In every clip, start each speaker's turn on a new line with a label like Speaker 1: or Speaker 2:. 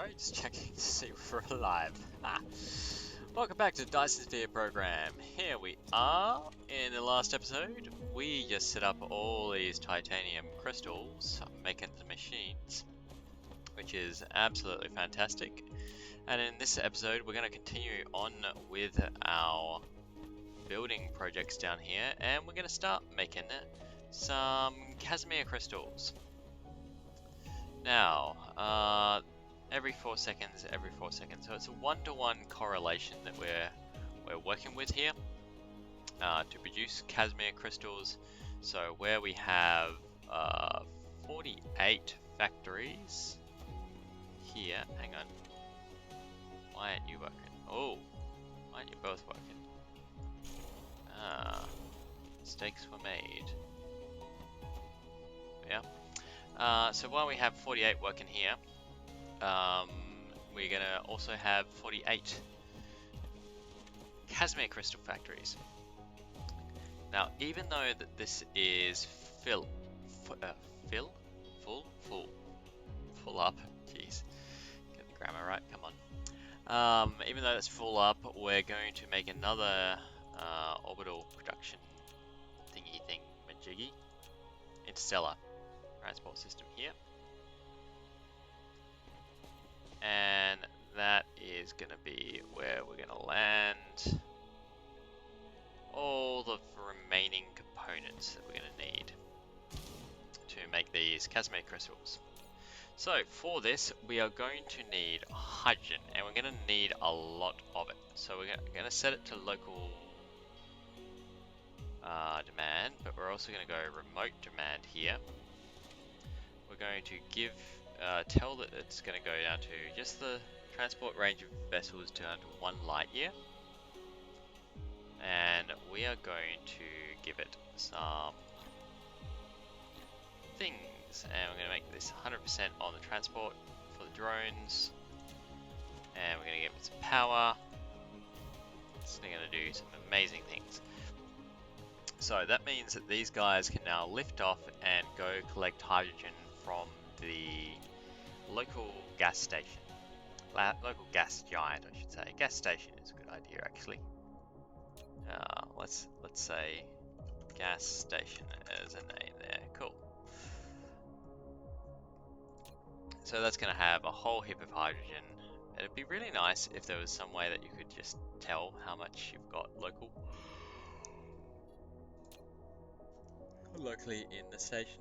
Speaker 1: sorry, just checking to see if we're alive. Welcome back to the Dyson Sphere program. Here we are. In the last episode, we just set up all these titanium crystals, making the machines, which is absolutely fantastic. And in this episode, we're going to continue on with our building projects down here, and we're going to start making some Casimir Crystals. Now, every 4 seconds, so it's a 1-to-1 correlation that we're working with here to produce Casimir Crystals. So where we have 48 factories here, hang on, why aren't you working? Oh, why aren't you both working? Mistakes were made. Yeah. So while we have 48 working here, we're going to also have 48 Casimir Crystal factories. Now, even though that this is full up, jeez, get the grammar right, come on. Even though it's full up, we're going to make another orbital production thingy-majiggy interstellar transport system here. And that is going to be where we're going to land all the remaining components that we're going to need to make these Casimir crystals. So for this, we are going to need hydrogen, and we're going to need a lot of it. So we're going to set it to local demand, but we're also going to go remote demand here. We're going to give tell that it's going to go down to just the transport range of vessels down to 1 light year, and we are going to give it some things, and we're going to make this 100% on the transport for the drones, and we're going to give it some power. It's going to do some amazing things. So that means that these guys can now lift off and go collect hydrogen from the local gas station. Local gas giant, I should say. Gas station is a good idea, actually. Let's say gas station as a name there. Cool. So that's going to have a whole heap of hydrogen. It'd be really nice if there was some way that you could just tell how much you've got locally in the station.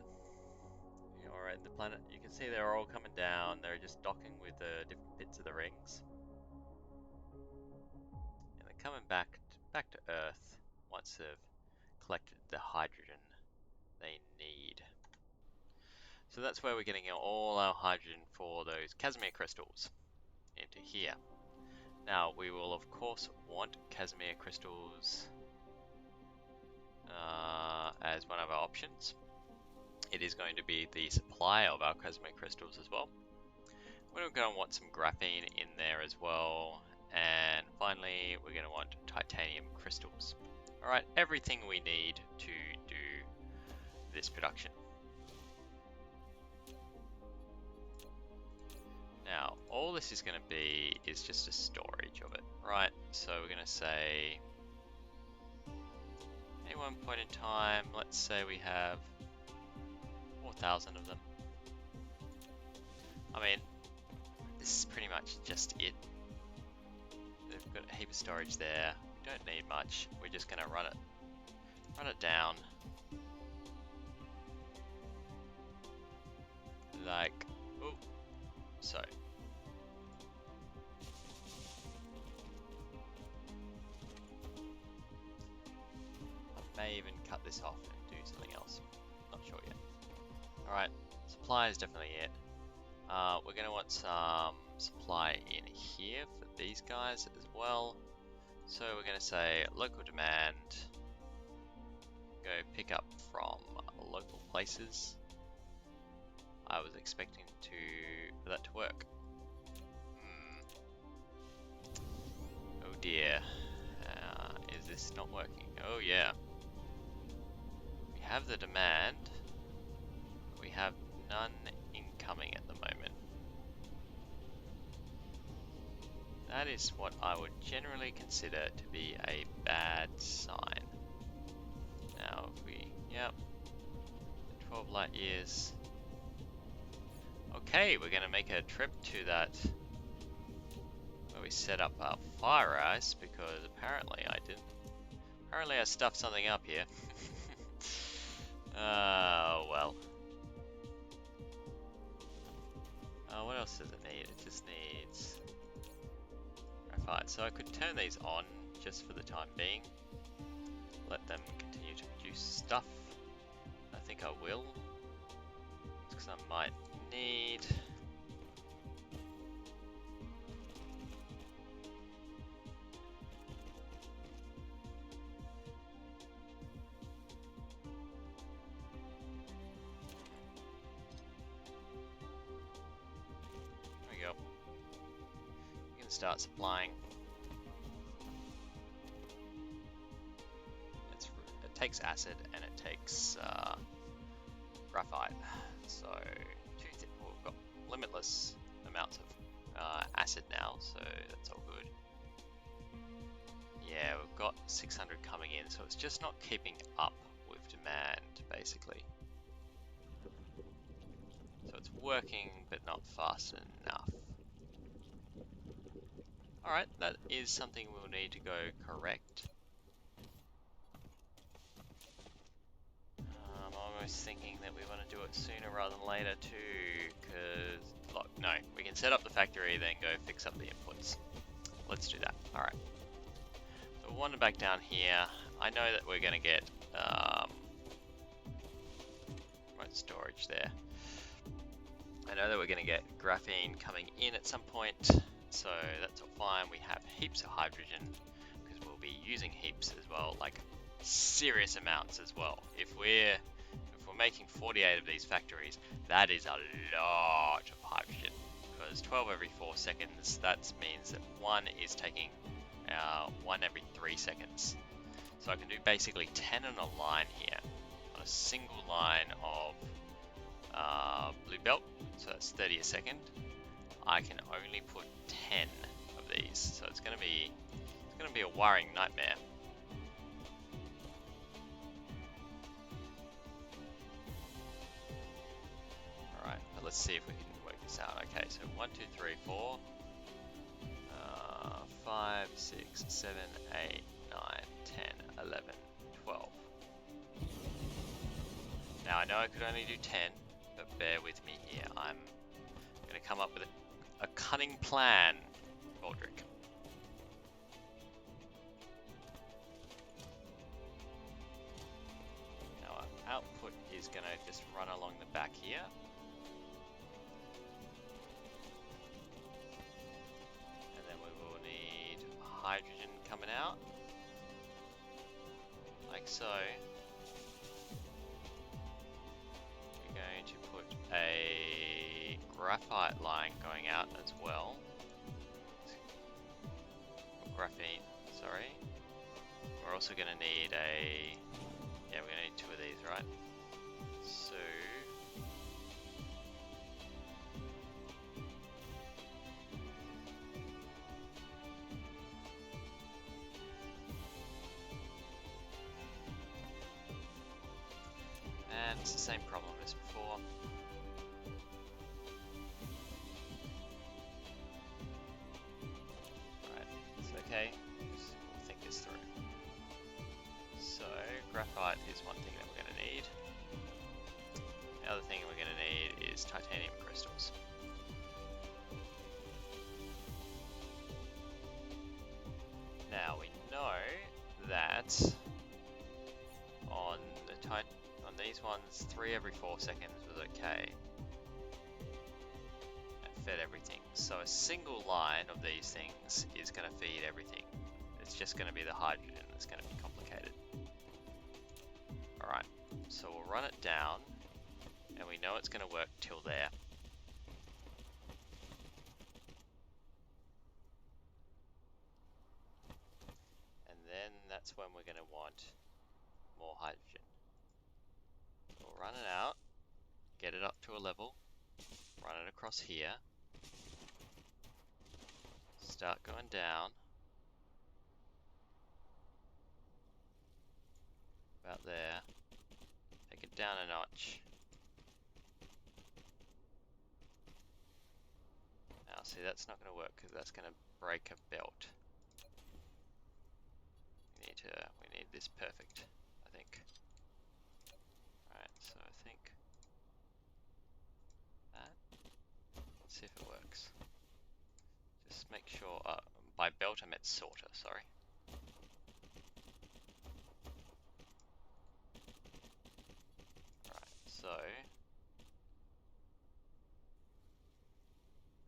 Speaker 1: Or in the planet. You can see they're all coming down. They're just docking with the different bits of the rings, and they're coming back to Earth once they've collected the hydrogen they need. So that's where we're getting all our hydrogen for those Casimir crystals into here. Now we will of course want Casimir crystals as one of our options. It is going to be the supply of our Casimir crystals as well. We're going to want some graphene in there as well. And finally, we're going to want titanium crystals. Alright, everything we need to do this production. Now, all this is going to be is just a storage of it, right? So we're going to say, at one point in time, let's say we have 4,000 of them. I mean, this is pretty much just it. They've got a heap of storage there. We don't need much. We're just going to run it down like so. I may even cut this off and do something else. Not sure yet. Alright, supply is definitely it. We're going to want some supply in here for these guys as well. So we're going to say local demand, go pick up from local places. I was expecting for that to work. Oh dear, is this not working? Oh yeah. We have the demand, but we have none incoming at the moment. That is what I would generally consider to be a bad sign. Now, if we, yep, 12 light years. Okay, we're going to make a trip to that where we set up our fire ice, because apparently I didn't. Apparently I stuffed something up here. Well. What else does it need? It just needs graphite. So I could turn these on just for the time being. Let them continue to produce stuff. I think I will. Because I might need... There we go. We can start supplying. It takes acid and it takes graphite. So we've got limitless amounts of acid now, so that's all good. Yeah, we've got 600 coming in, so it's just not keeping up with demand, basically. So it's working, but not fast enough. Alright, that is something we'll need to go correct. I'm almost thinking that we want to do it sooner rather than later too, because, look, no, we can set up the factory, then go fix up the inputs. Let's do that. Alright. So we'll wander back down here. I know that we're going to get remote storage there. I know that we're going to get graphene coming in at some point, so that's all fine. We have heaps of hydrogen, because we'll be using heaps as well, like serious amounts as well. If we're making 48 of these factories, that is a lot of hydrogen, because 12 every 4 seconds, that means that one is taking 1 every 3 seconds. So I can do basically 10 on a line here, on a single line of blue belt, so that's 30 a second. I can only put 10 of these, so it's going to be a wiring nightmare. Alright, but let's see if we can work this out. Okay, so 1, 2, 3, 4, 5, 6, 7, 8, 9, 10, 11, 12. Now I know I could only do 10, but bear with me here. I'm going to come up with a cunning plan, Baldric. Now our output is going to just run along the back here. And then we will need hydrogen coming out, like so. We're going to put a graphite line going out as well. Graphene, sorry. We're also going to need yeah, we're going to need 2 of these, right? So and it's the same problem as before. Right, it's okay. We'll think this through. So graphite is one thing that we're going to need. The other thing we're going to need is titanium crystals. Now we know that on these ones, 3 every 4 seconds was okay. It fed everything. So a single line of these things is going to feed everything. It's just going to be the hydrogen that's going to be complicated. Alright, so we'll run it down, and we know it's going to work till there. And then that's when we're going to want more hydrogen. We'll run it out, get it up to a level, run it across here, start going down. About there. Take it down a notch. Now see, that's not going to work because that's going to break a belt. We need this perfect, I think. Alright, so I think that. Let's see if it works. Just make sure, by belt I meant sorter, sorry. Alright, so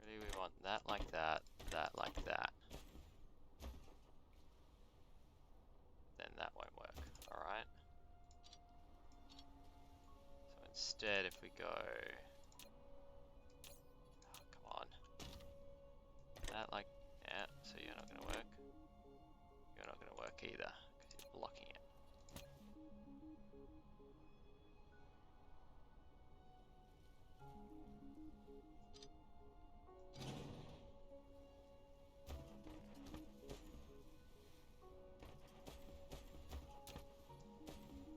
Speaker 1: really we want that like that, that like that. Then that won't work, alright? So instead if we go, oh, come on, that like, yeah, so you're not going to work. You're not going to work either, because you're blocking it.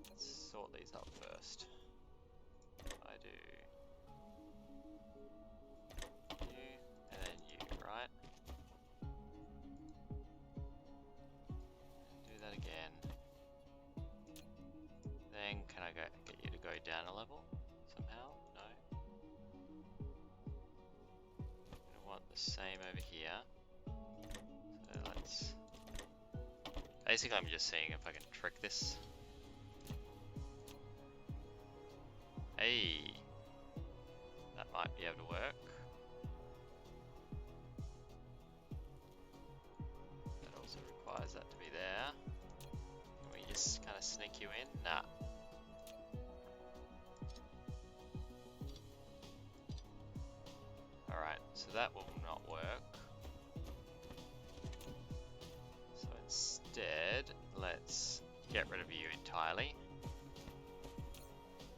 Speaker 1: Let's sort these up first. I do you, and then you, right? Do that again. Then can I get you to go down a level somehow? No. I'm gonna want the same over here. So let's. Basically, I'm just seeing if I can trick this. Hey, that might be able to work. That also requires that to be there. Can we just kind of sneak you in? Nah. Alright, so that will not work. So instead, let's get rid of you entirely.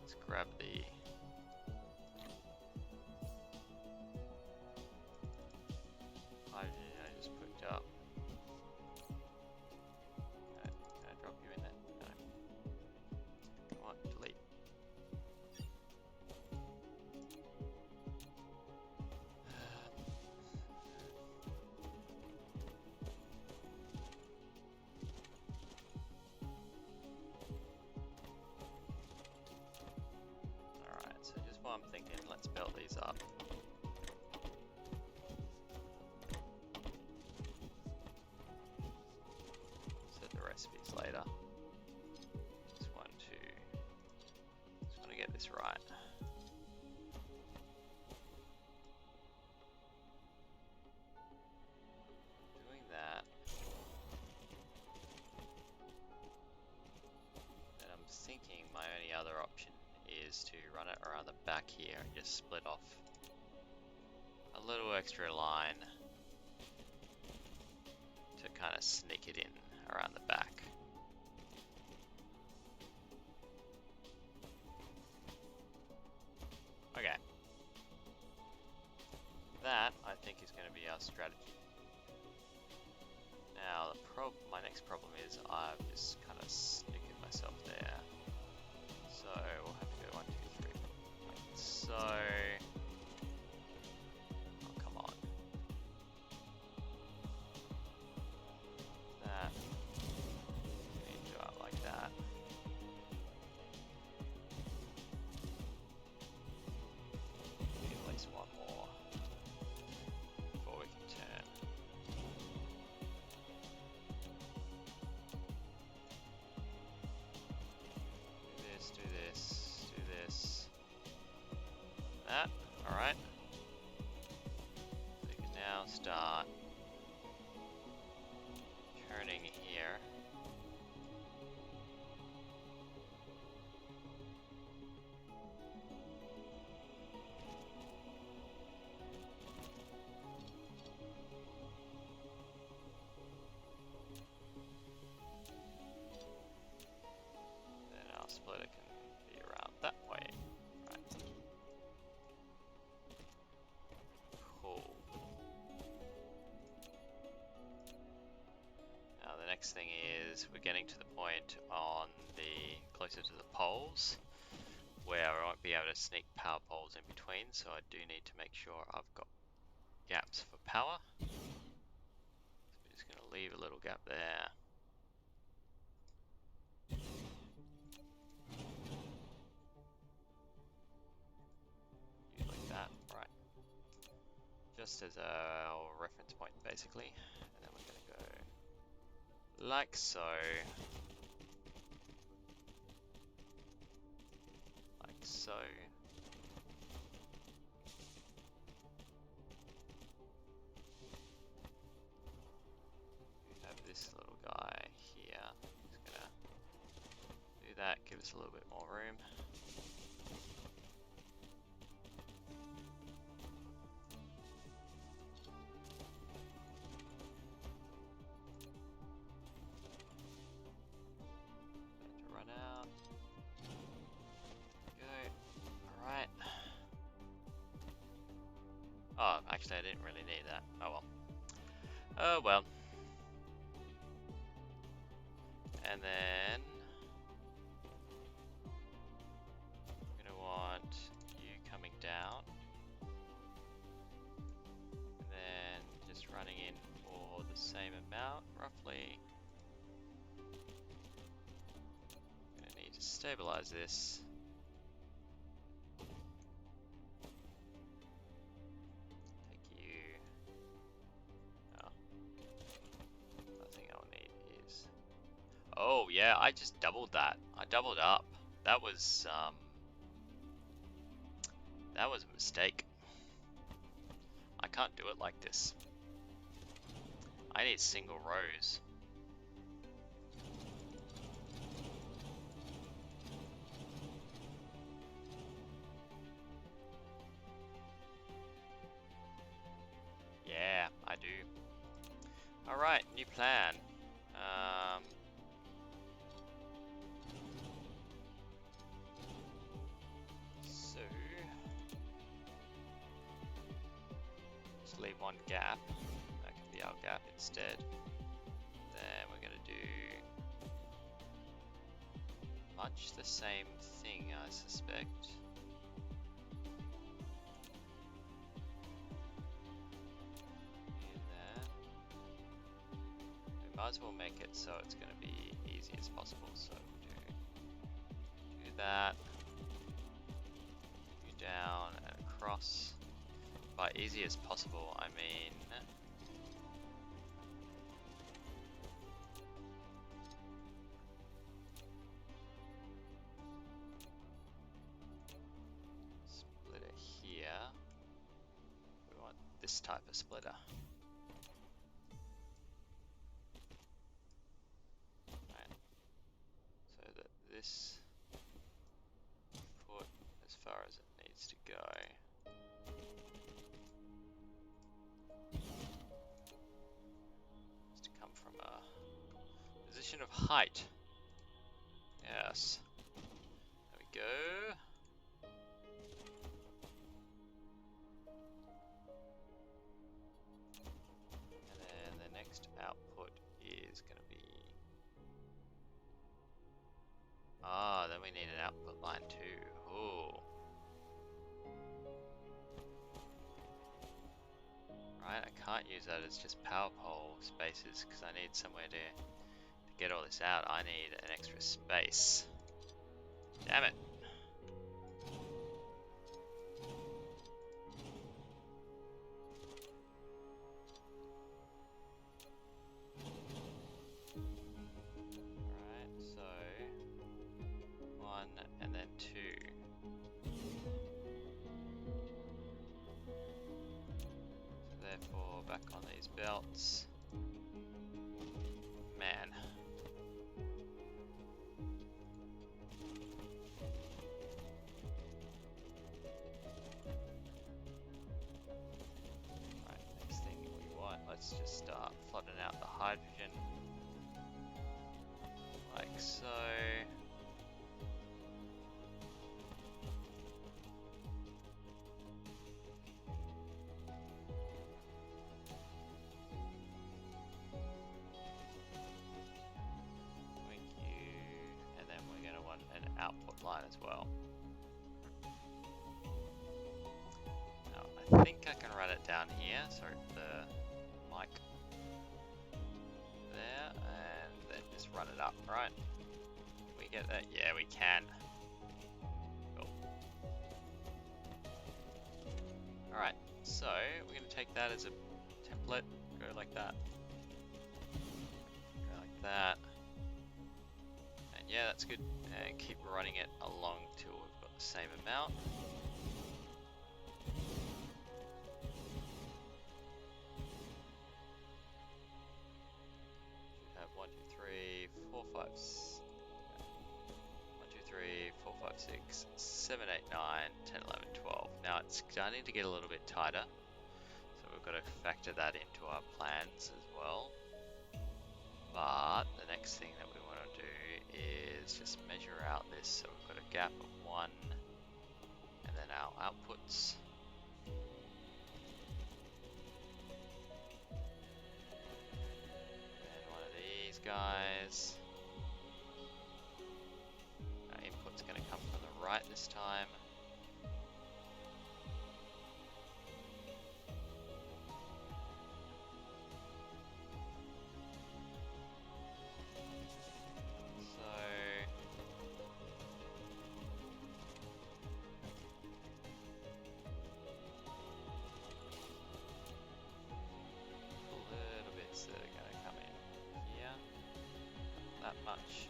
Speaker 1: Let's grab the hydrogen I just picked up. Can I drop you in there? No. Come on, delete. Alright, so just while I'm thinking, let's build these up. Set the recipes later. Just want to get this right. Doing that. And I'm thinking my only other option is to run it around the back here and just split off a little extra line to kind of sneak it in around the back. Okay. That, I think, is going to be our strategy. Now, my next problem is I've just kind of snickered myself there. So, we'll have to go 1, 2, 3. Like so. Oh, come on. That. We need to go out like that. Need at least one more before we can turn. Do this. That, alright. We can now start turning here. Then our splitter can be around that way. Right. Cool. next thing is we're getting to the point on the closer to the poles where I won't be able to sneak power poles in between, so I do need to make sure I've got gaps for power. So we're just going to leave a little gap there. Like that, right. Just as a reference point basically. And then we're going to go like so. Like so. We have this little guy here. Just gonna do that, give us a little bit more room. To run out. Go. Alright. Oh, actually I didn't really need that. Oh well. Oh well. And then I'm gonna want you coming down. And then just running in for the same amount, roughly. I'm gonna need to stabilize this. Take you. Oh. I think I'll need is. Oh yeah, I just doubled that. I doubled up. That was a mistake. I can't do it like this. I need single rows. Yeah, I do. Alright, new plan. So just leave one gap. That can be our gap instead. Then we're gonna do much the same thing, I suspect. In there. We might as well make it so it's gonna be easy as possible. So do that. You down and across. By easy as possible, I mean splitter here. We want this type of splitter. Right. So that this foot as far as it needs to go. From a position of height. Yes. There we go. And then the next output is going to be... Ah, then we need an output line too. Ooh. Right, I can't use that as just power pole spaces because I need somewhere to get all this out. I need an extra space. Damn it. Alright, so 1 and then 2. Therefore, back on these belts. Man. Right, next thing we want, let's just start flooding out the hydrogen. Like so. I think I can run it down here. Sorry for the mic. There, and then just run it up, right? We get that? Yeah, we can. Cool. Alright, so we're going to take that as a template, go like that. Go like that. And yeah, that's good. And keep running it along till we've got the same amount. Should have 1, 2, 3, 4, 5, 1, 2, 3, 4, 5, 6, 7, 8, 9, 10, 11, 12. Now it's starting to get a little bit tighter. So we've got to factor that into our plans as well. But the next thing that we want to do is just measure out this. So we've got a gap of 1, and then our outputs. And one of these guys. Our input's going to come from the right this time. Much.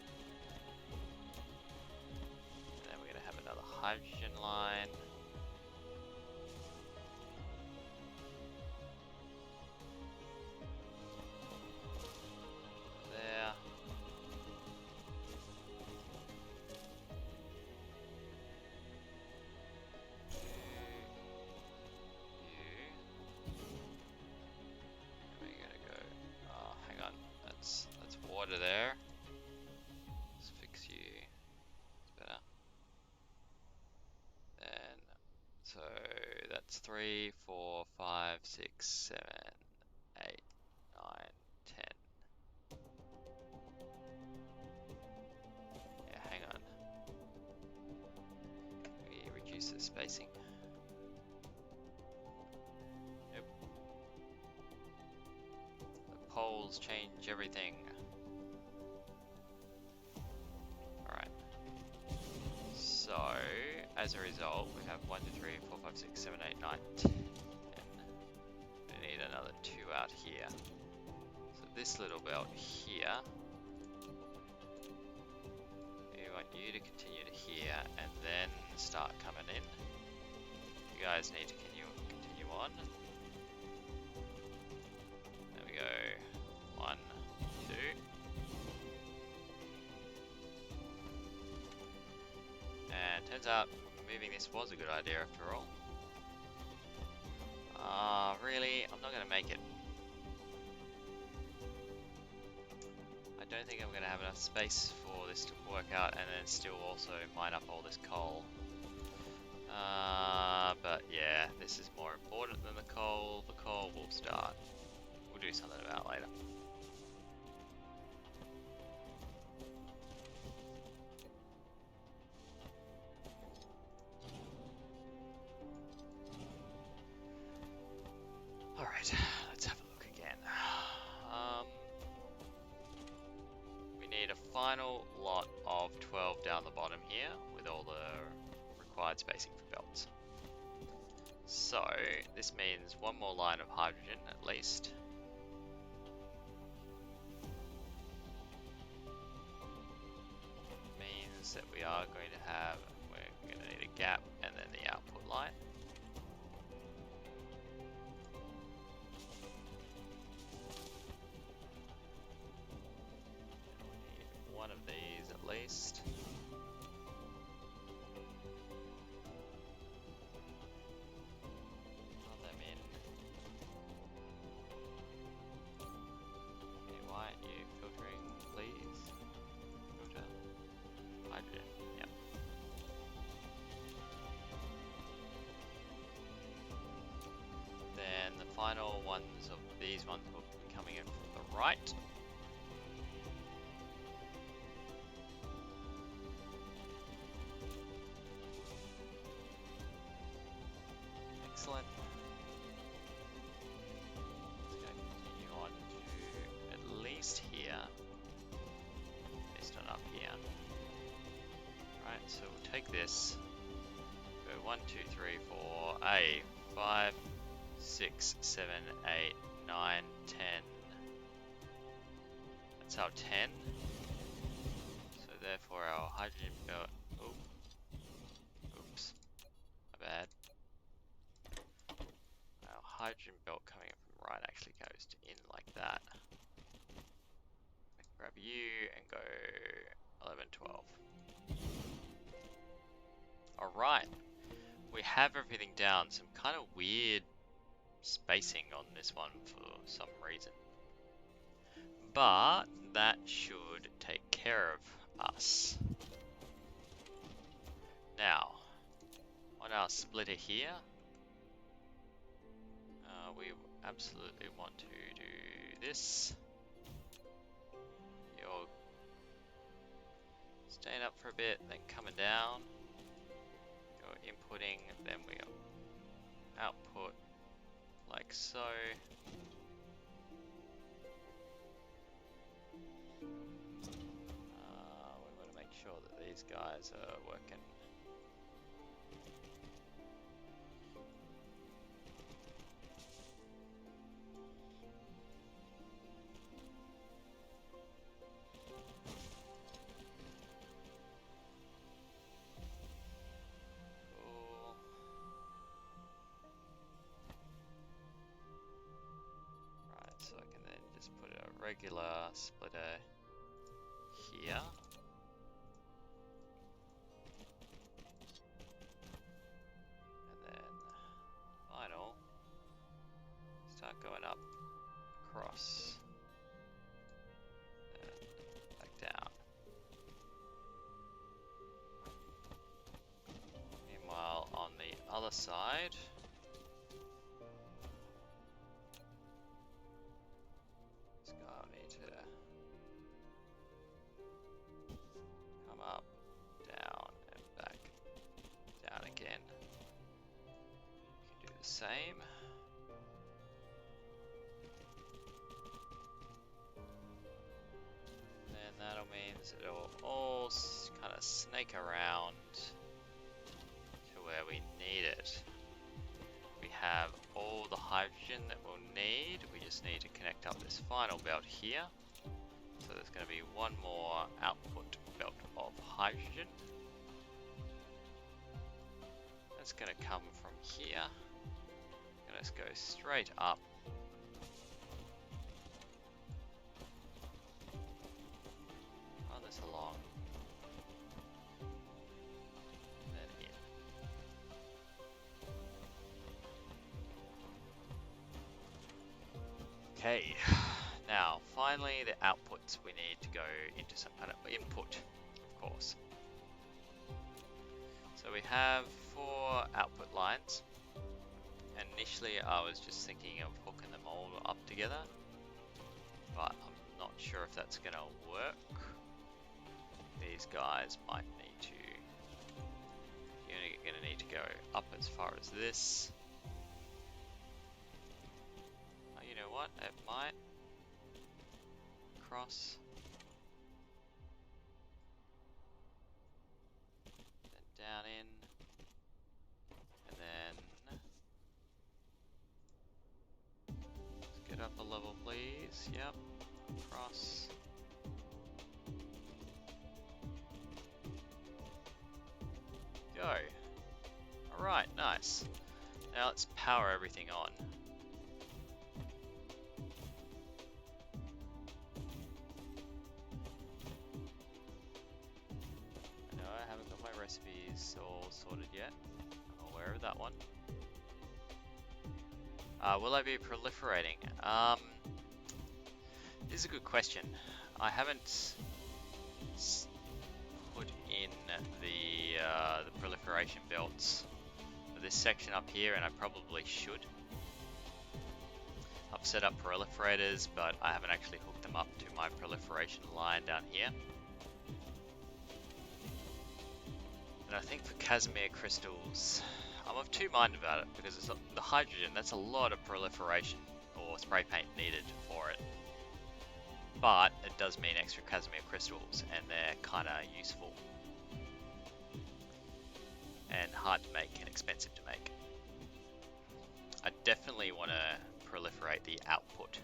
Speaker 1: And then we're going to have another hydrogen line. There. And we're going to go, oh, hang on, that's water there. So that's 3, 4, 5, 6, 7, 8, 9, 10. Yeah, hang on. We reduce the spacing. Yep. The poles change everything. Alright. So, as a result, we have 1, 2, 3, 4, 5, 6, 7, 8, 9, 10. We need another 2 out here. So this little belt here, we want you to continue to here and then start coming in. You guys need to continue on. There we go. 1, 2. And turns out moving this was a good idea after all. Really? I'm not going to make it. I don't think I'm going to have enough space for this to work out and then still also mine up all this coal. But yeah, this is more important than the coal. The coal will start. We'll do something about it later. Alright, let's have a look again. We need a final lot of 12 down the bottom here with all the required spacing for belts. So, this means one more line of hydrogen at least. Means that we are going to have, we're going to need a gap and then the output line. One of these at least. Put them in. Okay, why aren't you filtering, please? Filter. Hydrogen, yep. Then the final ones of these ones will be coming in from the right. Excellent. take this, go 1, 2, 3, 4, A, 5, 6, 7, 8, 9, 10. That's our 10. So therefore our hydrogen belt, oops, my bad. Our hydrogen belt coming up from the right actually goes in like that. Grab you and go 11, 12. Alright, we have everything down. Some kind of weird spacing on this one for some reason. But that should take care of us. Now, on our splitter here, we absolutely want to do this. You're staying up for a bit, then coming down. You're inputting, then we output like so. We want to make sure that these guys are working. Cool. Right, so I can then just put a regular splitter here. And then final, start going up, across, and back down. Meanwhile, on the other side, this guy will need to come up, down, and back, down again. You can do the same. And that'll means it'll all kind of snake around to where we need it. We have all the hydrogen that we'll need. We just need to connect up this final belt here. So there's going to be one more output belt of hydrogen. That's going to come from here. Going to go straight up. Run this along. And then in. Okay, now finally the outputs we need to go into some kind of input, of course. So we have 4 output lines. And initially I was just thinking of hooking them all up together, but I'm not sure if that's going to work. These guys might need to, you're going to need to go up as far as this. Oh, you know what, it might cross. Then down in, and then let's get up a level please, yep, cross. Go. Alright, nice. Now let's power everything on. I know I haven't got my recipes all sorted yet. I'm aware of that one. Will I be proliferating? This is a good question. I haven't put in the proliferation belts for this section up here, and I probably should. I've set up proliferators, but I haven't actually hooked them up to my proliferation line down here. And I think for Casimir Crystals, I'm of two minds about it, because it's the hydrogen, that's a lot of proliferation or spray paint needed for it. But it does mean extra Casimir Crystals, and they're kind of useful. and hard to make and expensive to make. I definitely want to proliferate the output.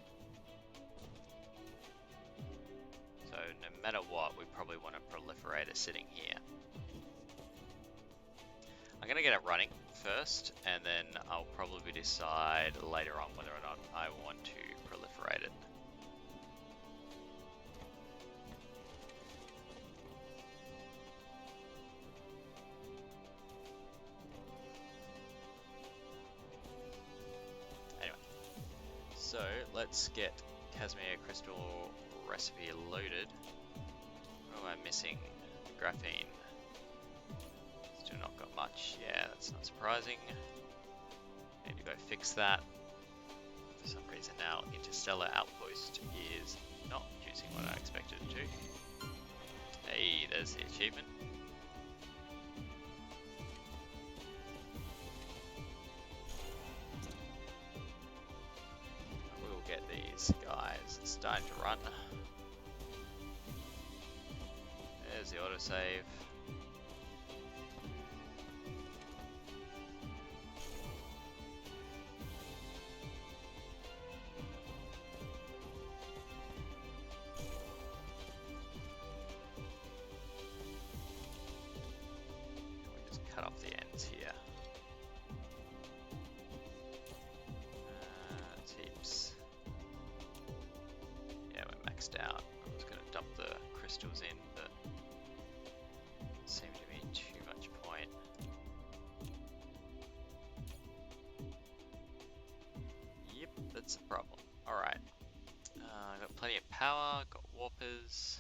Speaker 1: So no matter what, we probably want to proliferate it sitting here. I'm going to get it running first, and then I'll probably decide later on whether or not I want to proliferate it. Anyway, so let's get Casimir Crystal recipe loaded. What am I missing? Graphene. Still not got much. Yeah, that's not surprising. Need to go fix that. For some reason now, Interstellar Outpost is not using what I expected it to. Hey, there's the achievement. We'll get these guys starting to run. There's the autosave. Cut off the ends here. That's heaps. Yeah, we're maxed out. I was going to dump the crystals in, but it seemed to be too much point. Yep, that's the problem. Alright. Got plenty of power, got warpers.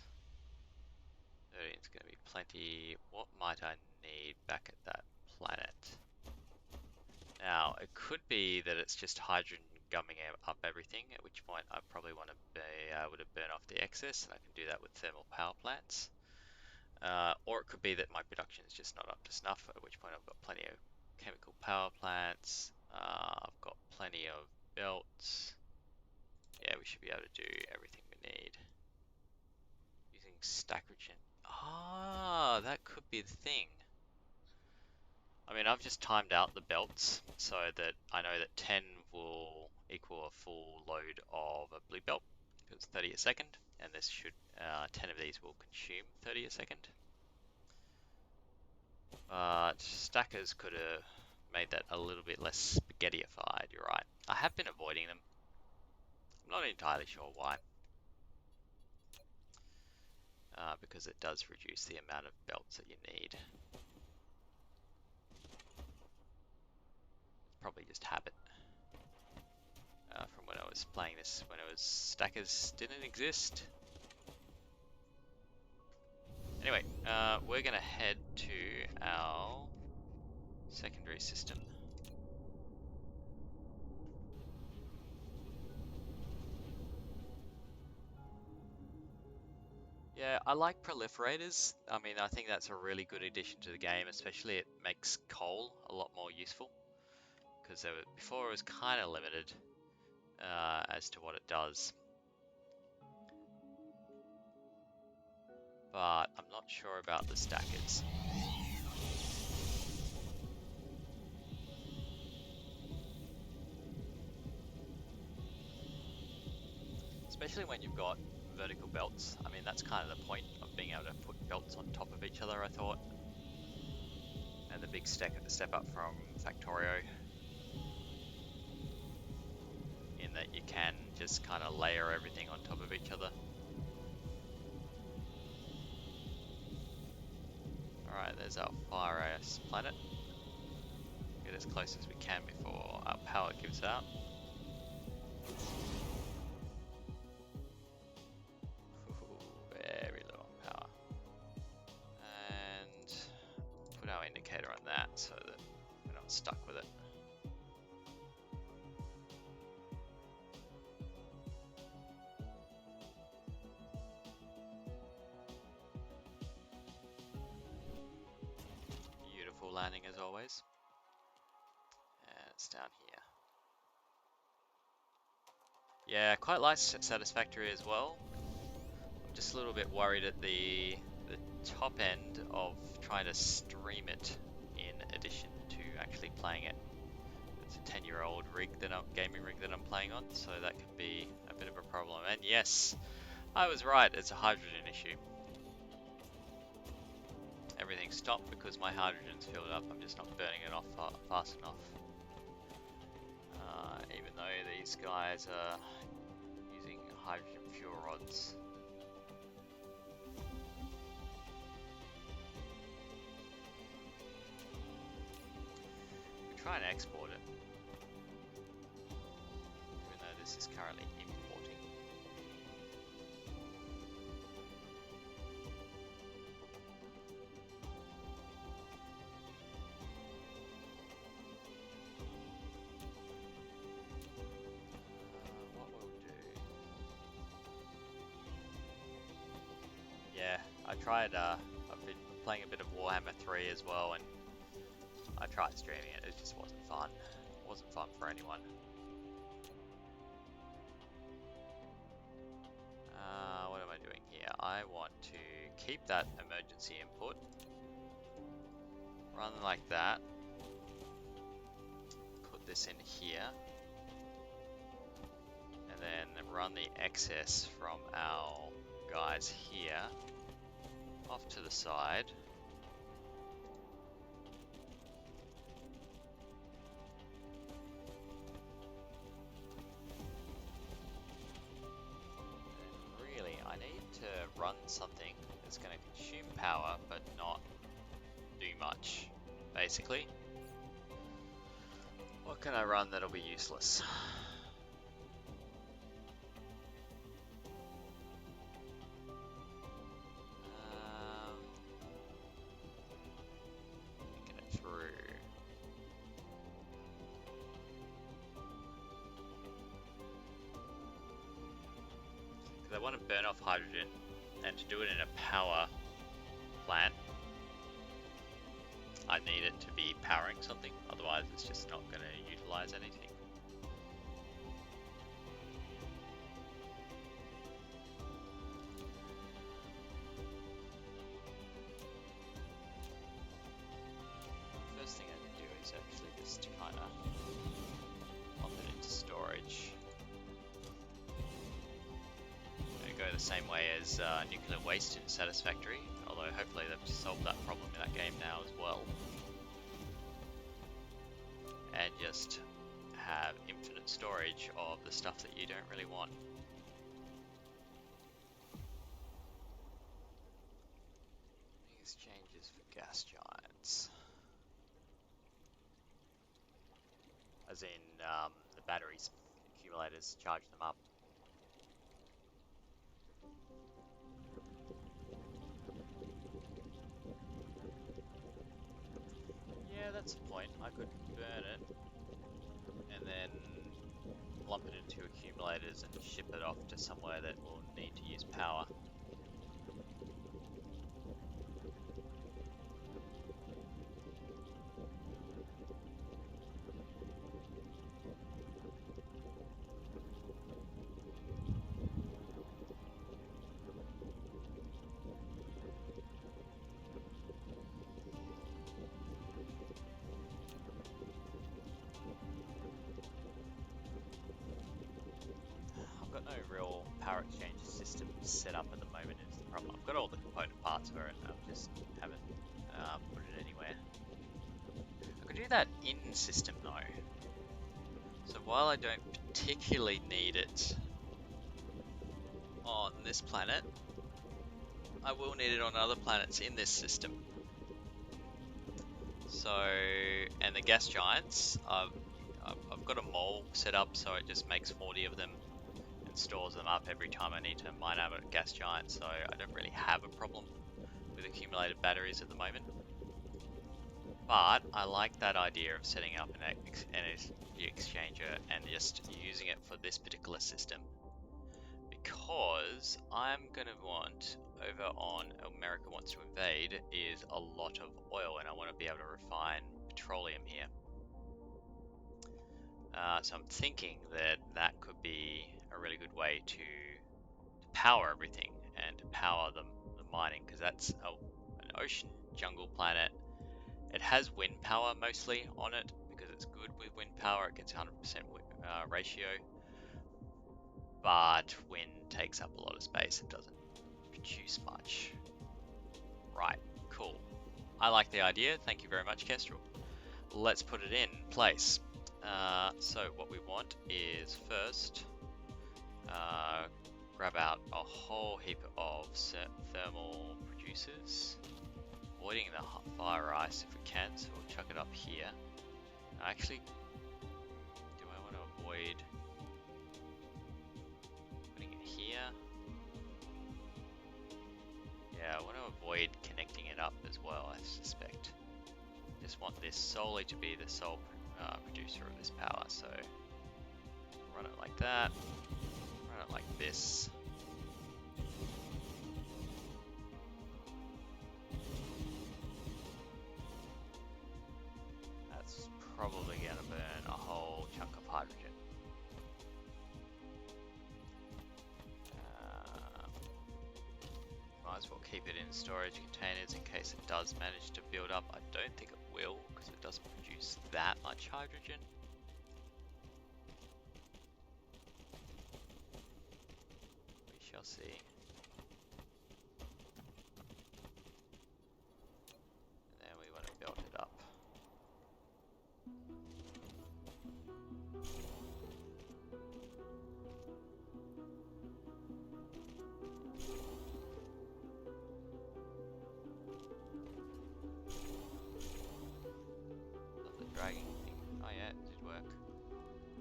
Speaker 1: 13's going to be plenty. What might I need back at that planet? Now, it could be that it's just hydrogen gumming up everything, at which point I probably want to be able to burn off the excess, and I can do that with thermal power plants. Or it could be that my production is just not up to snuff, at which point I've got plenty of chemical power plants. I've got plenty of belts. Yeah, we should be able to do everything we need. Using stackergen. Ah, that could be the thing. I mean, I've just timed out the belts so that I know that 10 will equal a full load of a blue belt, because it's 30 a second, and this should 10 of these will consume 30 a second. But stackers could have made that a little bit less spaghetti-ified, you're right. I have been avoiding them. I'm not entirely sure why. Because it does reduce the amount of belts that you need. Probably just habit. From when I was playing this, when it was stackers didn't exist. Anyway, we're gonna head to our secondary system. Yeah, I like proliferators. I mean, I think that's a really good addition to the game, especially it makes coal a lot more useful. Because before it was kind of limited as to what it does. But I'm not sure about the stackers. Especially when you've got vertical belts. I mean, that's kind of the point of being able to put belts on top of each other, I thought. And the big step up from Factorio. In that you can just kind of layer everything on top of each other. Alright, there's our fire ice planet. Get as close as we can before our power gives out. Very low on power. And put our indicator on that so that we're not stuck with it. Beautiful landing as always. And it's down here. Yeah, quite like Satisfactory as well. I'm just a little bit worried at the top end of trying to stream it in a playing it. It's a 10-year-old rig that gaming rig that I'm playing on, so that can be a bit of a problem. And yes, I was right, it's a hydrogen issue. Everything stopped because my hydrogen's filled up. I'm just not burning it off fast enough. Even though these guys are using hydrogen fuel rods. We try and export it, even though this is currently importing. What we'll do... Yeah, I tried, I've been playing a bit of Warhammer 3 as well, and I tried streaming it, it just wasn't fun. It wasn't fun for anyone. What am I doing here? I want to keep that emergency input, run like that, put this in here, and then run the excess from our guys here off to the side. Run something that's going to consume power but not do much, basically. What can I run that'll be useless? Thinking it through. Because I want to burn off hydrogen, and to do it in a power plant, I need it to be powering something, otherwise it's just not going to utilize anything. First thing I do is actually just kind of pop it into storage. Go the same way as nuclear waste in Satisfactory, although hopefully they've solved that problem in that game now as well. And just have infinite storage of the stuff that you don't really want. Exchanges for gas giants. As in the batteries, accumulators, charge them up. Yeah, that's the point. I could burn it and then lump it into accumulators and ship it off to somewhere that will need to use power. No real power exchange system set up at the moment is the problem. I've got all the component parts for it, I just haven't put it anywhere. I could do that in system though. So while I don't particularly need it on this planet, I will need it on other planets in this system. So, and the gas giants, I've got a mole set up so it just makes 40 of them. Stores them up every time I need to mine out a gas giant, so I don't really have a problem with accumulated batteries at the moment. But I like that idea of setting up an energy exchanger and just using it for this particular system, because I'm going to want, over on America Wants to Invade, is a lot of oil, and I want to be able to refine petroleum here. So I'm thinking that that could be a really good way to power everything and to power the mining, because that's an ocean jungle planet. It has wind power mostly on it because it's good with wind power. It gets 100% ratio, but wind takes up a lot of space and doesn't produce much. Right, cool. I like the idea. Thank you very much, Kestrel. Let's put it in place. So what we want is first grab out a whole heap of thermal producers, avoiding the fire ice if we can, so we'll chuck it up here. Actually, do I want to avoid putting it here? Yeah, I want to avoid connecting it up as well, I suspect. Just want this solely to be the sole producer of this power, so run it like that, run it like this. That's probably going to burn a whole chunk of hydrogen. Might as well keep it in storage containers in case it does manage to build up. I don't think it will, because it doesn't produce that much hydrogen. We shall see. And then we want to build it up. Dragging thing. Oh yeah, it did work.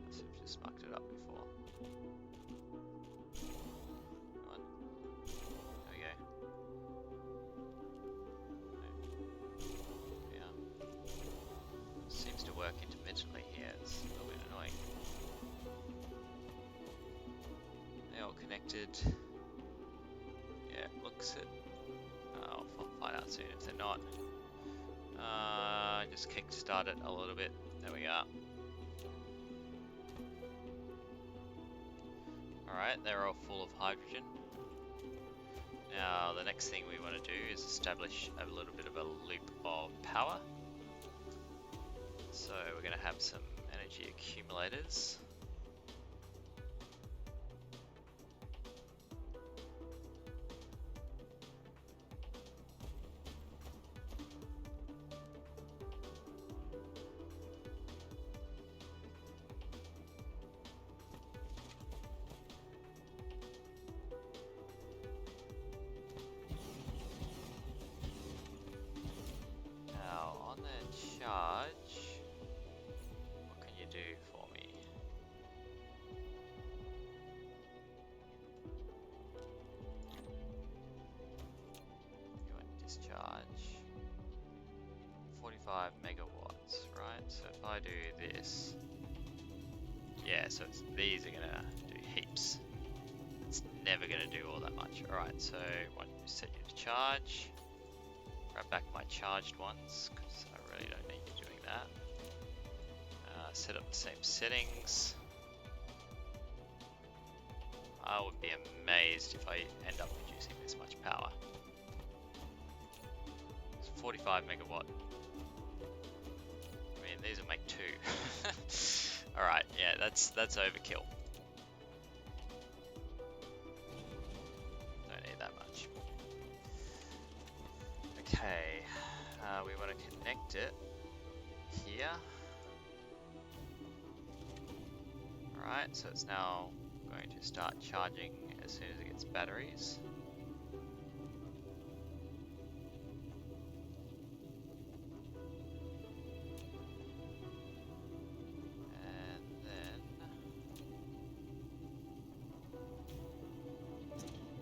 Speaker 1: Must have just mucked it up before. Come on. There we go. Yeah. Seems to work intermittently here. It's a little bit annoying. They're all connected. Yeah, looks it. I'll find out soon if they're not. Just kickstart it a little bit. There we are. Alright, they're all full of hydrogen. Now, the next thing we want to do is establish a little bit of a loop of power. So we're going to have some energy accumulators. Charge. What can you do for me? You want discharge. 45 megawatts, right? So if I do this, yeah, so these are gonna do heaps. It's never gonna do all that much. Alright, so I want to set you to charge. Grab back my charged ones, because I really don't need you doing that. Set up the same settings. I would be amazed if I end up producing this much power. It's 45 megawatt. I mean, these will make 2. Alright, yeah, that's overkill. Don't need that much. Okay, we want to connect it here. Alright, so it's now going to start charging as soon as it gets batteries. And then...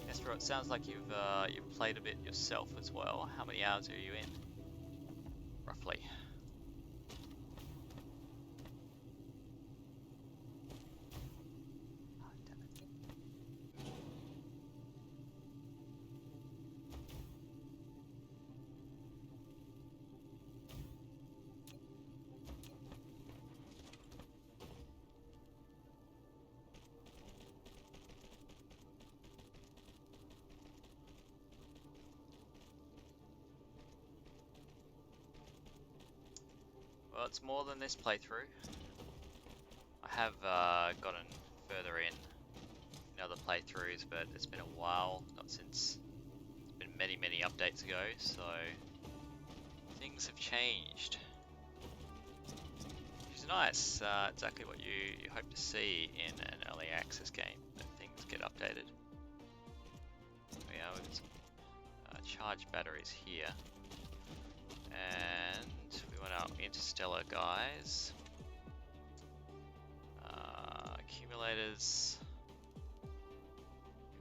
Speaker 1: Esther, it sounds like you've played a bit yourself as well. How many hours are you in? Roughly. Well, it's more than this playthrough. I have gotten further in other playthroughs, but it's been a while, not since, it's been many updates ago, so things have changed. Which is nice, exactly what you hope to see in an early access game, that things get updated. We are with some charged batteries here. And we want our interstellar guys. Accumulators.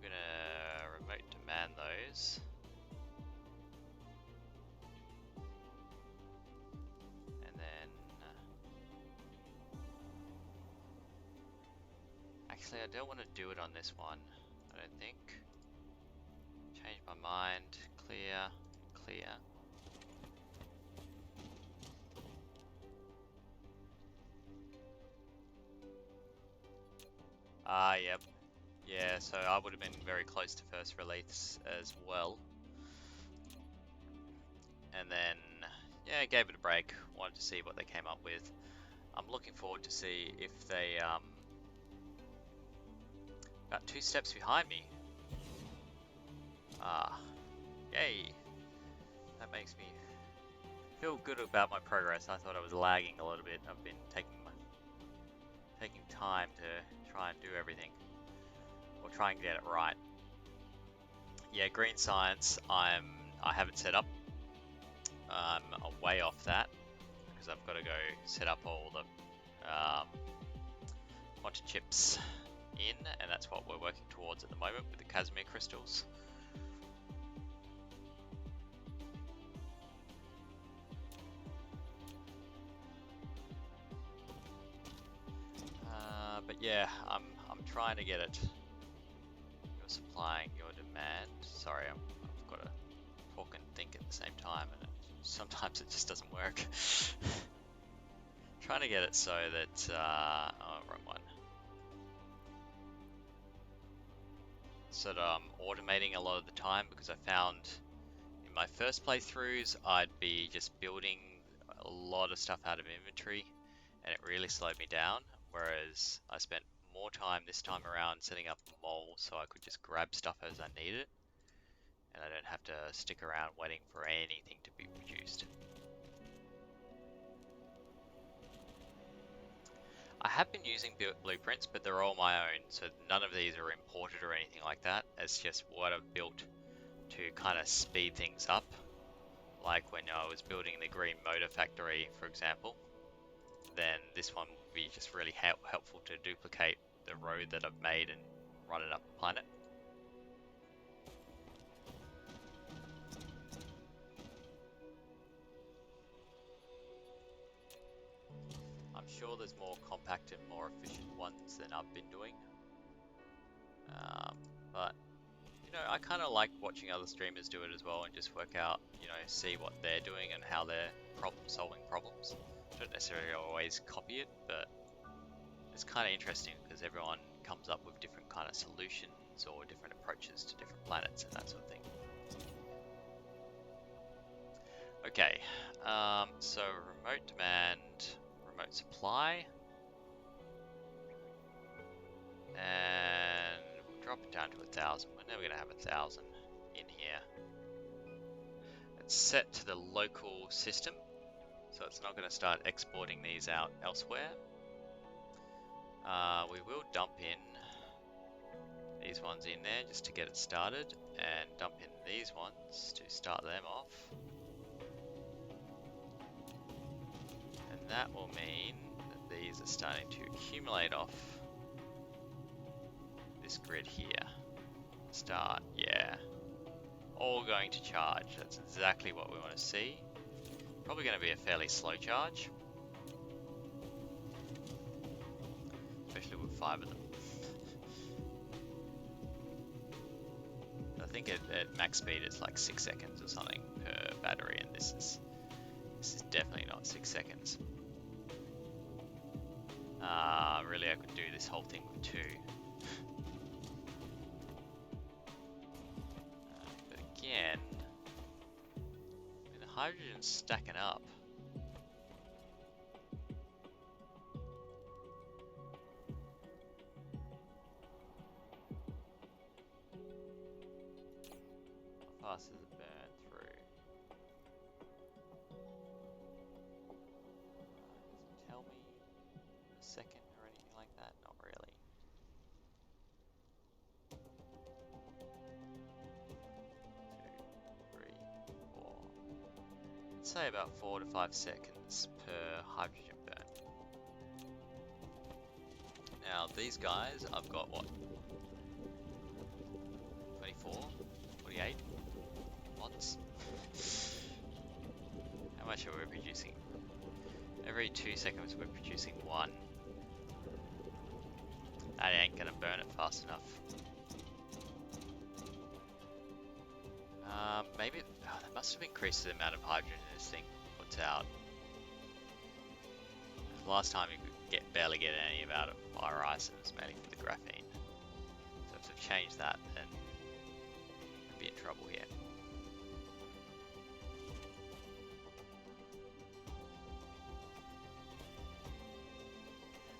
Speaker 1: We're gonna remote demand those. And then actually I don't want to do it on this one, I don't think. Change my mind. Clear. Yep. Yeah, so I would have been very close to first release as well. And then, yeah, gave it a break. Wanted to see what they came up with. I'm looking forward to see if they, about 2 steps behind me. Yay. That makes me feel good about my progress. I thought I was lagging a little bit. I've been taking time to try and do everything, or try and get it right. Yeah, green science I haven't set up. I'm way off that because I've got to go set up all the quantum chips in, and that's what we're working towards at the moment with the Casimir Crystals. But yeah, I'm trying to get it. You're supplying your demand. Sorry, I've got to talk and think at the same time, and sometimes it just doesn't work. Trying to get it so that oh, wrong one. So that I'm automating a lot of the time, because I found in my first playthroughs I'd be just building a lot of stuff out of inventory, and it really slowed me down. Whereas I spent more time this time around setting up a mole so I could just grab stuff as I need it, and I don't have to stick around waiting for anything to be produced. I have been using blueprints, but they're all my own, so none of these are imported or anything like that. It's just what I've built to kind of speed things up. Like when I was building the green motor factory, for example, then this one would be just really helpful to duplicate the road that I've made and run it up the planet. I'm sure there's more compact and more efficient ones than I've been doing. But, you know, I kind of like watching other streamers do it as well, and just work out, you know, see what they're doing and how they're solving problems. Don't necessarily always copy it, but it's kind of interesting because everyone comes up with different kind of solutions or different approaches to different planets and that sort of thing. Okay, so remote demand, remote supply, and we'll drop it down to 1,000. We're never going to have 1,000 in here. It's set to the local system, so it's not going to start exporting these out elsewhere. We will dump in these ones in there just to get it started, and dump in these ones to start them off. And that will mean that these are starting to accumulate off this grid here. Start, yeah. All going to charge. That's exactly what we want to see. Probably going to be a fairly slow charge, especially with 5 of them. I think at max speed it's like 6 seconds or something per battery, and this is definitely not 6 seconds. Really, I could do this whole thing with 2. But again, the hydrogen's stacking up. second or anything like that? Not really. 2, 3, 4. Let's say about 4 to 5 seconds per hydrogen burn. Now these guys, I've got what? 24, 48 mods. How much are we producing? Every 2 seconds we're producing 1. That ain't gonna burn it fast enough. Maybe, that must have increased the amount of hydrogen this thing puts out. Last time you could barely get any about it fire ice, and it was mainly for the graphene. So if they've changed that, then we'd be in trouble here.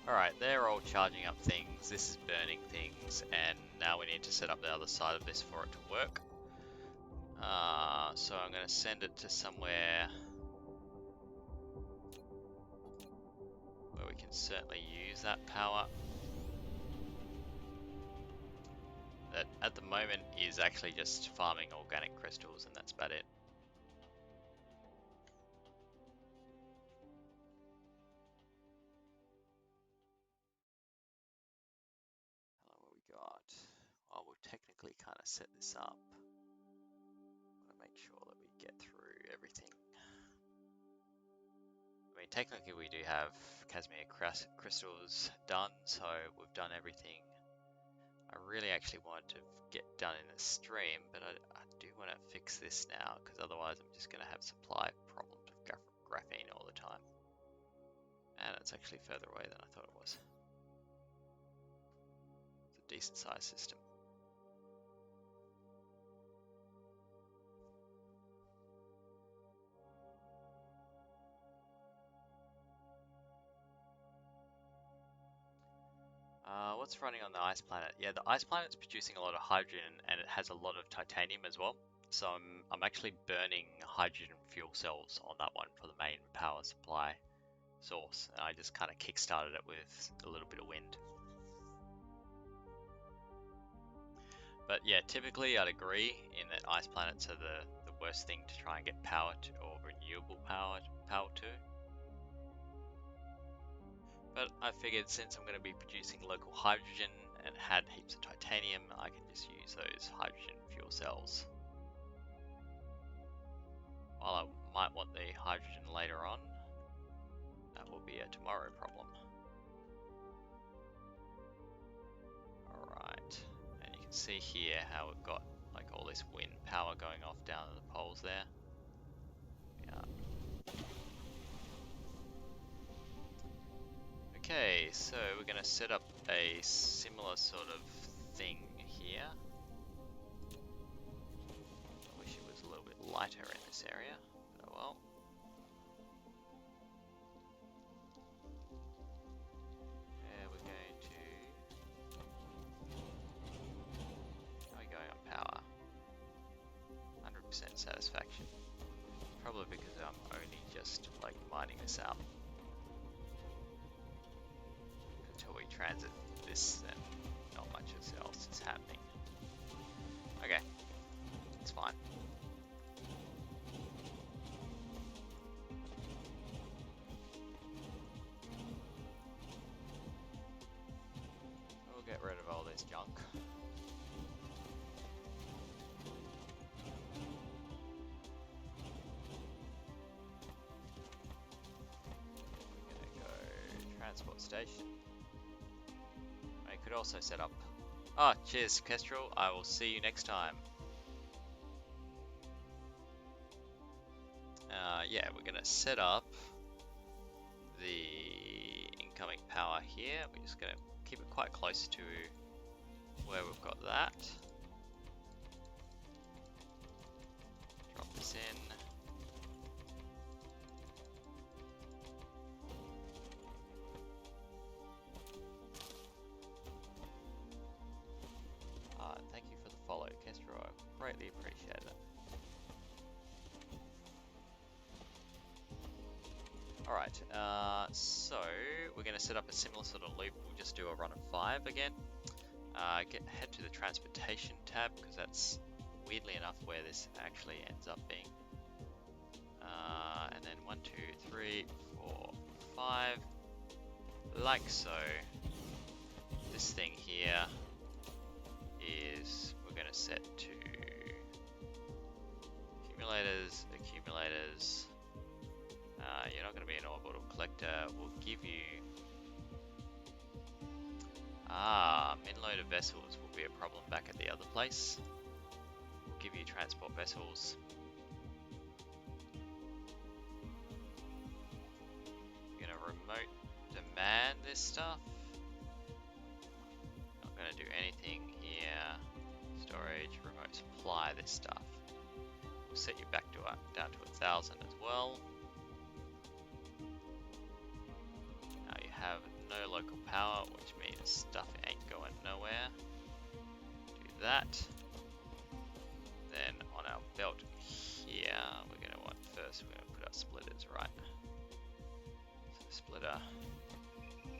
Speaker 1: Alright, they're all charging up things, this is burning things, and now we need to set up the other side of this for it to work. So I'm going to send it to somewhere where we can certainly use that power. That at the moment is actually just farming organic crystals, and that's about it. Hello, what we got? Well, we'll technically kind of set this up. Want to make sure that we get through everything. I mean, technically we do have Casimir Crystals done, so we've done everything I really actually wanted to get done in the stream, but I do want to fix this now, because otherwise I'm just going to have supply problems with graphene all the time. And it's actually further away than I thought it was. It's a decent sized system. What's running on the ice planet? Yeah, the ice planet's producing a lot of hydrogen, and it has a lot of titanium as well. So I'm actually burning hydrogen fuel cells on that one for the main power supply source. And I just kind of kick-started it with a little bit of wind. But yeah, typically I'd agree in that ice planets are the worst thing to try and get power to, or renewable power to. But I figured since I'm going to be producing local hydrogen and had heaps of titanium, I can just use those hydrogen fuel cells. While I might want the hydrogen later on, that will be a tomorrow problem. Alright, and you can see here how we've got like all this wind power going off down at the poles there. Yeah. Okay, so we're going to set up a similar sort of thing here. I wish it was a little bit lighter in this area. Oh well. And we're going to... How are we going on power? 100% satisfaction. Probably because I'm only just like mining this out. Until we transit this, then not much else is happening. Okay, it's fine. We'll get rid of all this junk. We're gonna go transport station. I could also set up... Ah, cheers Kestrel, I will see you next time. Yeah, we're going to set up the incoming power here. We're just going to keep it quite close to where we've got that. Drop this in. Thank you for the follow, Kestrel. I greatly appreciate it. Alright, so we're going to set up a similar sort of loop. We'll just do a run of 5 again. Head to the transportation tab, because that's weirdly enough where this actually ends up being. And then 1, 2, 3, 4, 5, like so. This thing here is, we're going to set to accumulators, accumulators. You're not going to be an orbital collector. We'll give you min-loaded vessels will be a problem back at the other place. We'll give you transport vessels. We're going to remote demand this stuff. Not going to do anything here. Storage, remote supply this stuff. We'll set you back to down to 1,000 as well. Now you have no local power, which means stuff ain't going nowhere. Do that. Then on our belt here, we're going to want first, we're going to put our splitters, right? So splitter,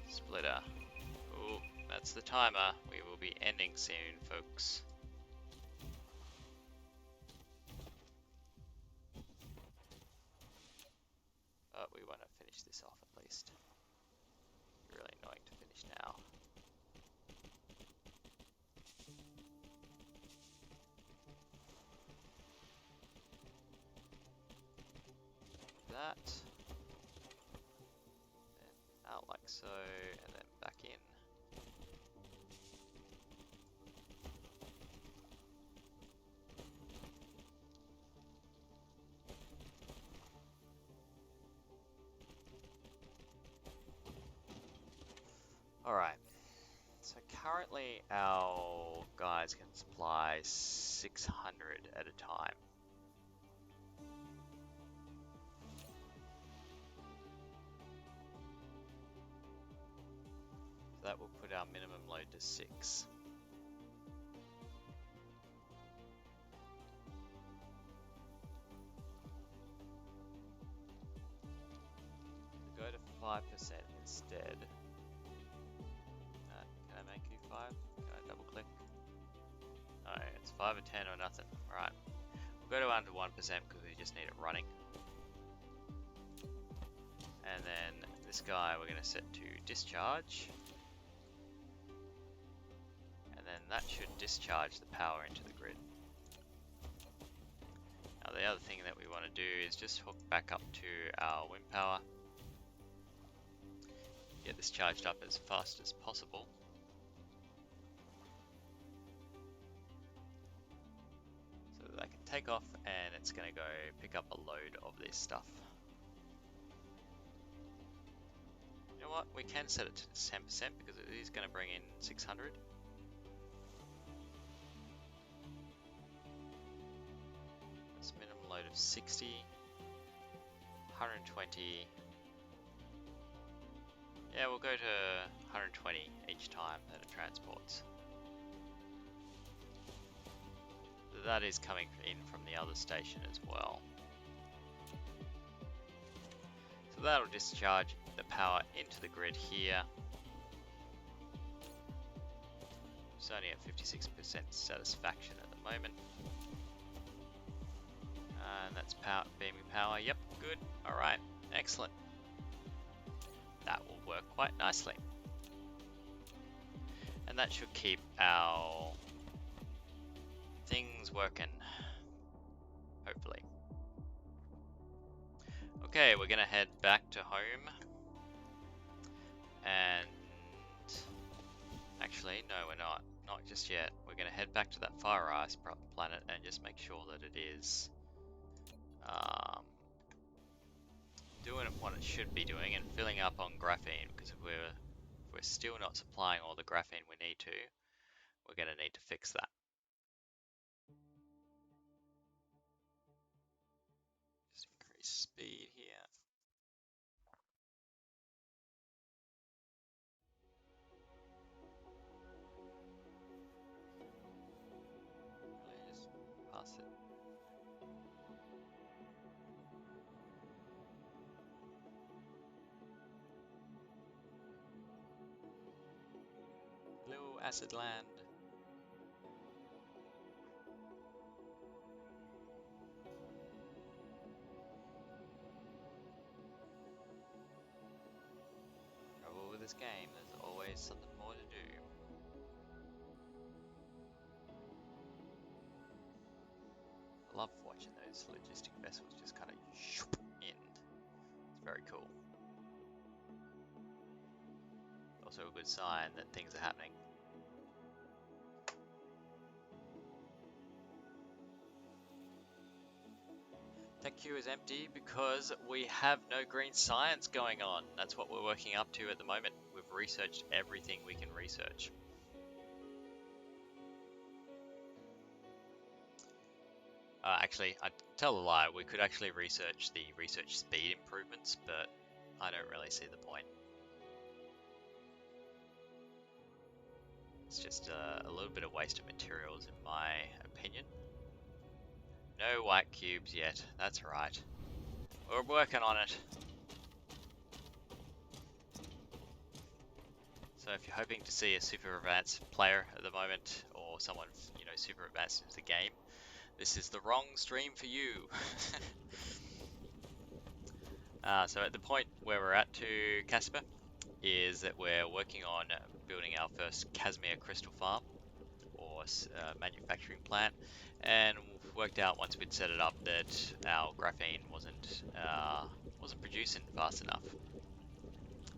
Speaker 1: splitter. Oh, that's the timer. We will be ending soon, folks. But we want to finish this off at least. Really annoying to finish now. That. Then out like so, and then back in. Alright, so currently our guys can supply 600 at a time. So that will put our minimum load to 6. Go to 5% instead. Can I make you 5? Can I double click? No, it's 5 or 10 or nothing. Alright. We'll go to under 1% because we just need it running. And then this guy we're going to set to discharge. And then that should discharge the power into the grid. Now the other thing that we want to do is just hook back up to our wind power. Get this charged up as fast as possible. So that I can take off and it's going to go pick up a load of this stuff. You know what? We can set it to 10% because it is going to bring in 600. That's minimum load of 60, 120. Yeah, we'll go to 120 each time that it transports. That is coming in from the other station as well. So that'll discharge the power into the grid here. It's only at 56% satisfaction at the moment. And that's power, beaming power. Yep, good. Alright, excellent. That will work quite nicely. And that should keep our things working, hopefully. Okay, we're gonna head back to home. And actually, no, we're not. Not just yet. We're gonna head back to that fire ice planet and just make sure that it is doing what it should be doing and filling up on graphene, because if we're still not supplying all the graphene we need to, we're going to need to fix that. Just increase speed here. Really just pass it. acid land. Trouble with this game, there's always something more to do. I love watching those logistic vessels just kind of shoop in. It's very cool. Also a good sign that things are happening. Tech queue is empty because we have no green science going on. That's what we're working up to at the moment. We've researched everything we can research. Actually, I tell a lie, we could actually research the research speed improvements, but I don't really see the point. It's just a little bit of waste of materials in my opinion. No white cubes yet, that's right. We're working on it. So if you're hoping to see a super advanced player at the moment, or someone, you know, super advanced into the game, this is the wrong stream for you. So at the point where we're at to Casimir is that we're working on building our first Casimir Crystal farm, or manufacturing plant, and we've worked out once we'd set it up that our graphene wasn't producing fast enough.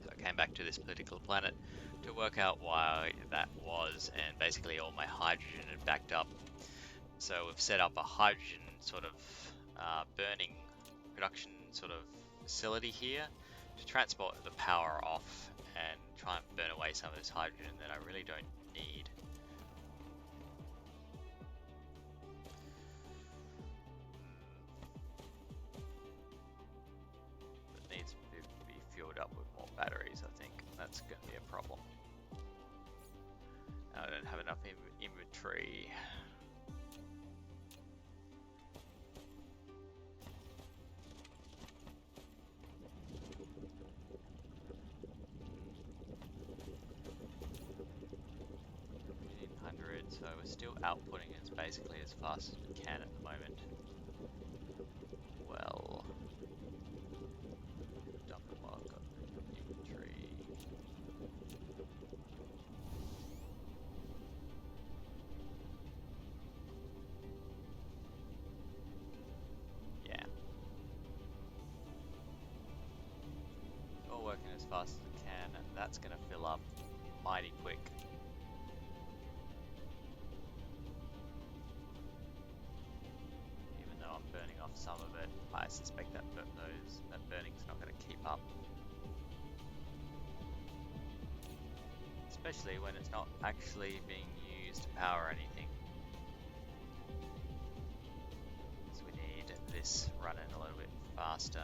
Speaker 1: So I came back to this particular planet to work out why that was, and basically all my hydrogen had backed up. So we've set up a hydrogen sort of burning production sort of facility here to transport the power off and try and burn away some of this hydrogen that I really don't need. It needs to be fueled up with more batteries, I think. That's going to be a problem. I don't have enough inventory. So we're still outputting it basically as fast as we can at the moment. Well, dump it while I've got inventory. Yeah. All working as fast as we can, and that's going to fill up mighty quick. Burning off some of it, I suspect that burning's not going to keep up. Especially when it's not actually being used to power anything. So we need this running a little bit faster.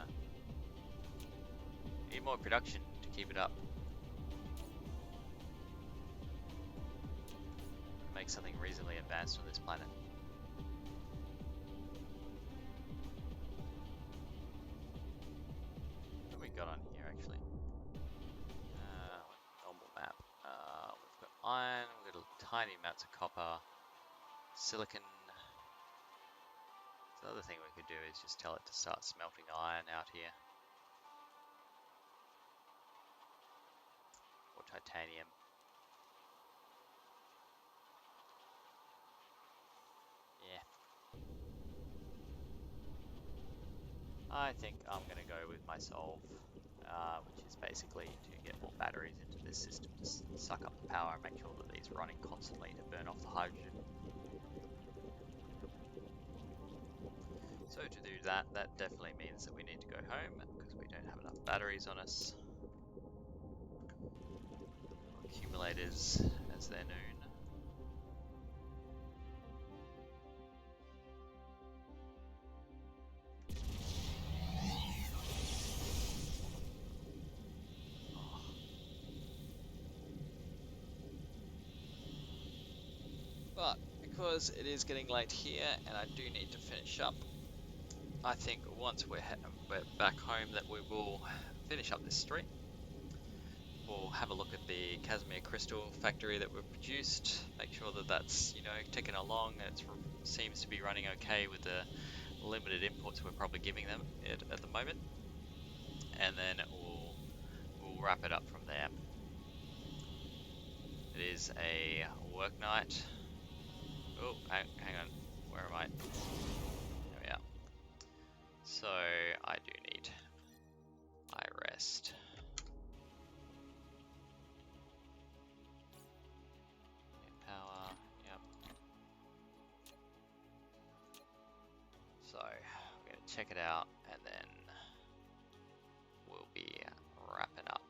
Speaker 1: We need more production to keep it up. Make something reasonably advanced on this planet. Got on here actually. Normal map. We've got iron, we've got tiny amounts of copper, silicon. So the other thing we could do is just tell it to start smelting iron out here. Or titanium. Yeah. I think I'm going to go with my solve, which is basically to get more batteries into this system to suck up the power and make sure that these are running constantly to burn off the hydrogen. So to do that, that definitely means that we need to go home because we don't have enough batteries on us. Accumulators, as they're known. But because it is getting late here and I do need to finish up, I think once we're back home that we will finish up this stream. we'll have a look at the Casimir Crystal factory that we've produced, make sure that that's, you know, ticking along. It seems to be running okay with the limited inputs we're probably giving them at the moment, and then we'll wrap it up from there. It is a work night. Oh, hang on, where am I? There we are. So I do need rest. Power, yep. So we're gonna check it out and then we'll be wrapping up.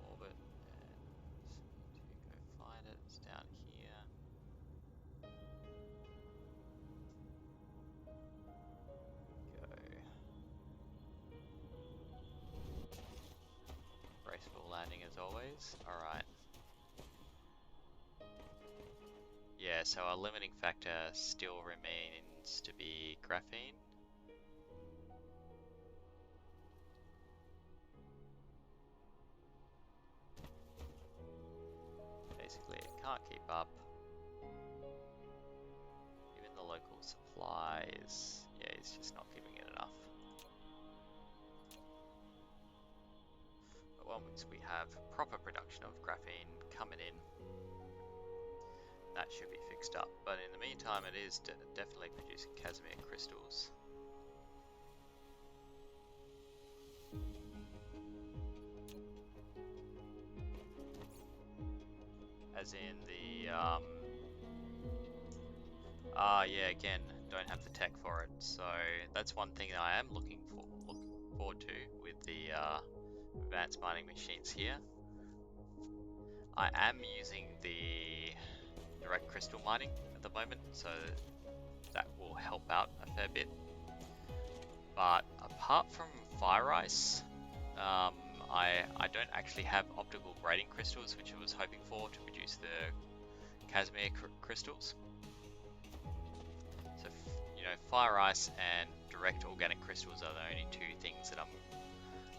Speaker 1: Orbit, and need to go find it. It's down here. Graceful landing as always. Alright. Yeah, so our limiting factor still remains to be graphene. Basically, it can't keep up. Even the local supplies, yeah, it's just not giving it enough. But once we have proper production of graphene coming in, that should be fixed up. But in the meantime, it is definitely producing Casimir crystals. As in the, yeah, again, don't have the tech for it. So that's one thing that I am looking forward to with the advanced mining machines here. I am using the direct crystal mining at the moment, so that will help out a fair bit. But apart from fire ice, I don't actually have optical grading crystals, which I was hoping for to produce the Casimir crystals. So, you know, fire ice and direct organic crystals are the only two things that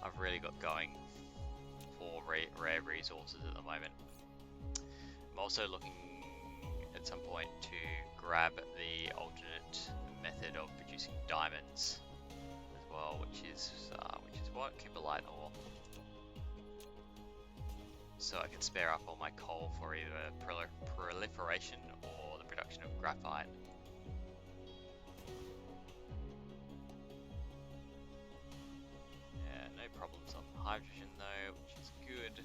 Speaker 1: I've really got going for rare resources at the moment. I'm also looking at some point to grab the alternate method of producing diamonds as well, which is what? Kimberlite ore. So I can spare up all my coal for either proliferation or the production of graphite. Yeah, no problems on hydrogen though, which is good.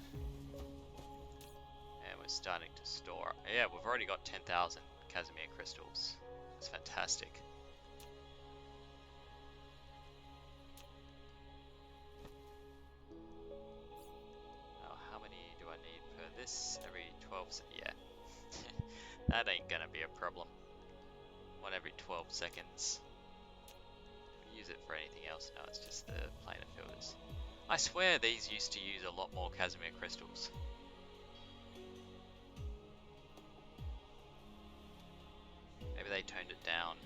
Speaker 1: And we're starting to store. Yeah, we've already got 10,000 Casimir crystals. That's fantastic. Now, how many do I need per this? Every 12 seconds? Yeah. That ain't gonna be a problem. One every 12 seconds. Do we use it for anything else? No, it's just the planar filters. I swear these used to use a lot more Casimir crystals. Maybe they toned it down.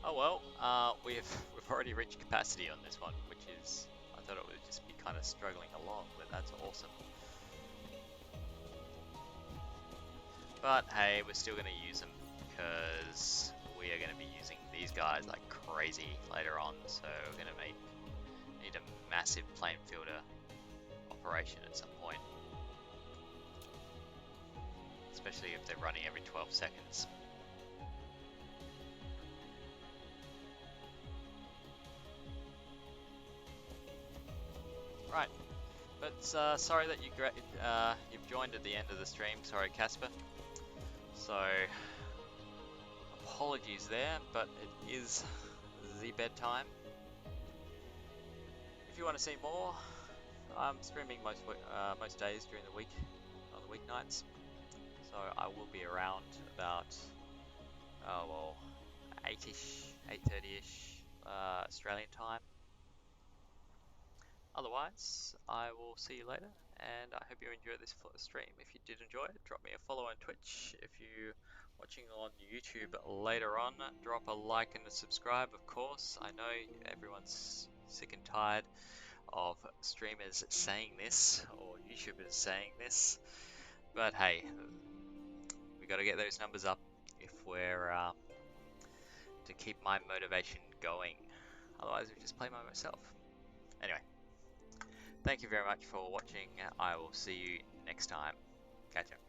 Speaker 1: Oh well, we've already reached capacity on this one, which is, I thought it would just be kind of struggling along, but that's awesome. But hey, we're still going to use them because we are going to be using these guys like crazy later on, so we're going to need a massive plane filter operation at some point. Especially if they're running every 12 seconds. Right, but sorry that you've joined at the end of the stream. Sorry, Casper. So apologies there, but it is the bedtime. If you want to see more, I'm streaming most days during the week on the weeknights. So I will be around about 8ish, 8:30ish Australian time. Otherwise, I will see you later, and I hope you enjoyed this stream. If you did enjoy it, drop me a follow on Twitch. If you're watching on YouTube later on, drop a like and a subscribe, of course. I know everyone's sick and tired of streamers saying this, or YouTubers saying this, but hey, we got to get those numbers up if we're to keep my motivation going. Otherwise, we just play by myself. Anyway, thank you very much for watching. I will see you next time. Catch ya.